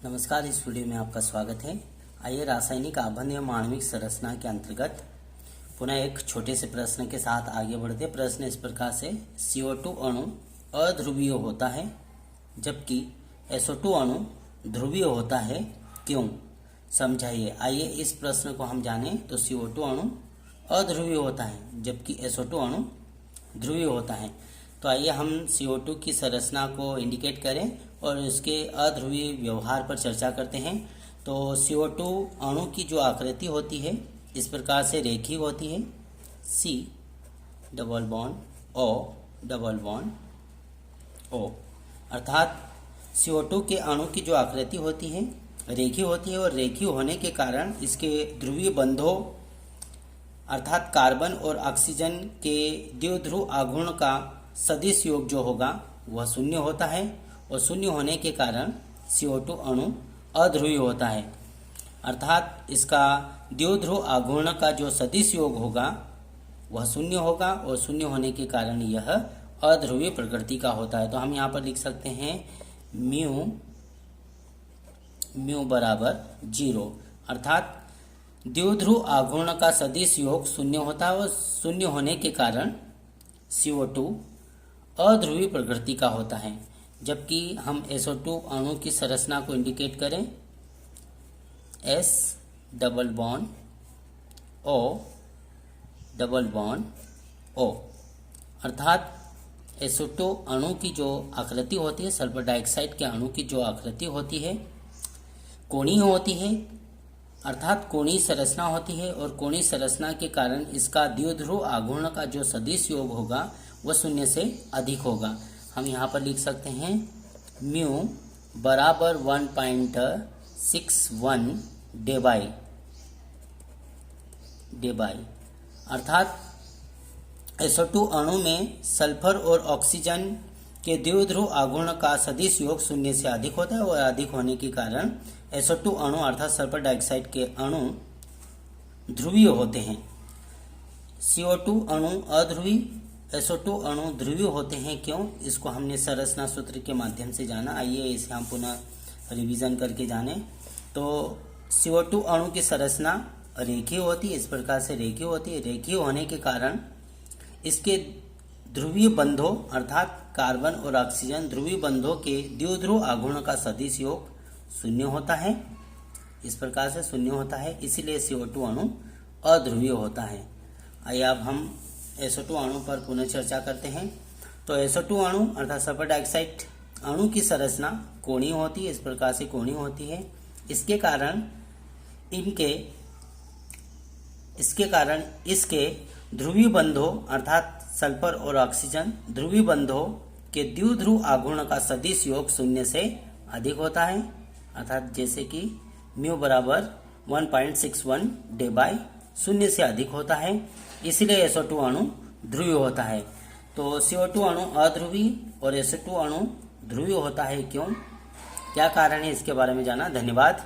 नमस्कार। इस वीडियो में आपका स्वागत है। आइए रासायनिक आबंध या आणविक संरचना के अंतर्गत पुनः एक छोटे से प्रश्न के साथ आगे बढ़ते। प्रश्न इस प्रकार से, CO2 अणु अध्रुवीय होता है जबकि SO2 अणु ध्रुवीय होता है, क्यों? समझाइए। आइए इस प्रश्न को हम जानें। तो CO2 अणु अध्रुवीय होता है जबकि SO2 अणु ध्रुवीय होता है। तो आइए हम CO2 की संरचना को इंडिकेट करें और उसके अध्रुवीय व्यवहार पर चर्चा करते हैं। तो CO2 अणु की जो आकृति होती है इस प्रकार से रेखीय होती है, C double bond O double bond O, अर्थात CO2 के अणु की जो आकृति होती है रेखीय होती है और रेखीय होने के कारण इसके ध्रुवीय बंधों अर्थात कार्बन और ऑक्सीजन के द्विध्रुव आघूर्ण का सदिश योग जो होगा वह शून्य होता है और शून्य होने के कारण CO2 अणु अध्रुवीय होता है। अर्थात इसका द्विध्रुव आघूर्ण का जो सदिश योग होगा वह शून्य होगा और शून्य होने के कारण यह अध्रुवीय प्रकृति का होता है। तो हम यहाँ पर लिख सकते हैं म्यू बराबर 0, अर्थात द्विध्रुव आघूर्ण का सदिश योग शून्य होता है और शून्य होने के कारण CO2 अध्रुवीय प्रकृति का होता है। जबकि हम SO2 अणु की संरचना को इंडिकेट करें, S double bond O double bond O, अर्थात SO2 अणु की जो आकृति होती है, सल्फर डाइऑक्साइड के अणु की जो आकृति होती है कोणीय होती है, अर्थात कोणीय संरचना होती है और कोणीय संरचना के कारण इसका द्विध्रुव आघूर्ण का जो सदिश योग होगा वह शून्य से अधिक होगा। हम यहाँ पर लिख सकते हैं म्यू बराबर 1.61 डेबाई, अर्थात SO2 अणु में सल्फर और ऑक्सीजन के द्विध्रुव आघूर्ण का सदिश योग शून्य से अधिक होता है और अधिक होने के कारण SO2 अणु अर्थात सल्फर डाइऑक्साइड के अणु ध्रुवीय होते हैं। CO2 अणु अध्रुवीय, SO2 अणु ध्रुवीय होते हैं, क्यों? इसको हमने संरचना सूत्र के माध्यम से जाना। आइए इसे हम पुनः रिवीजन करके जानें। तो CO2 अणु की संरचना रेखीय होती है, इस प्रकार से रेखीय होती है। रेखीय होने के कारण इसके ध्रुवीय बंधों अर्थात कार्बन और ऑक्सीजन ध्रुवीय बंधों के द्विध्रुव आघूर्ण का सदिश योग शून्य होता है, इस प्रकार से शून्य होता है, इसीलिए CO2 अणु अध्रुवीय होता है। आइए अब हम SO2 अणु पर पुनः चर्चा करते हैं। तो SO2 अणु अर्थात सल्फर डाइऑक्साइड अणु की संरचना कोणीय होती है, इस प्रकार से कोणीय होती है। इसके कारण इसके ध्रुवीय बंधों अर्थात सल्फर और ऑक्सीजन ध्रुवीय बंधों के द्विध्रुव आघूर्ण का सदिश योग शून्य से अधिक होता है, अर्थात जैसे कि म्यू बराबर 1.61 डेबाई शून्य से अधिक होता है, इसलिए SO2 अणु ध्रुवीय होता है। तो CO2 अणु अध्रुवीय और SO2 अणु ध्रुवीय होता है, क्यों? क्या कारण है इसके बारे में जाना। धन्यवाद।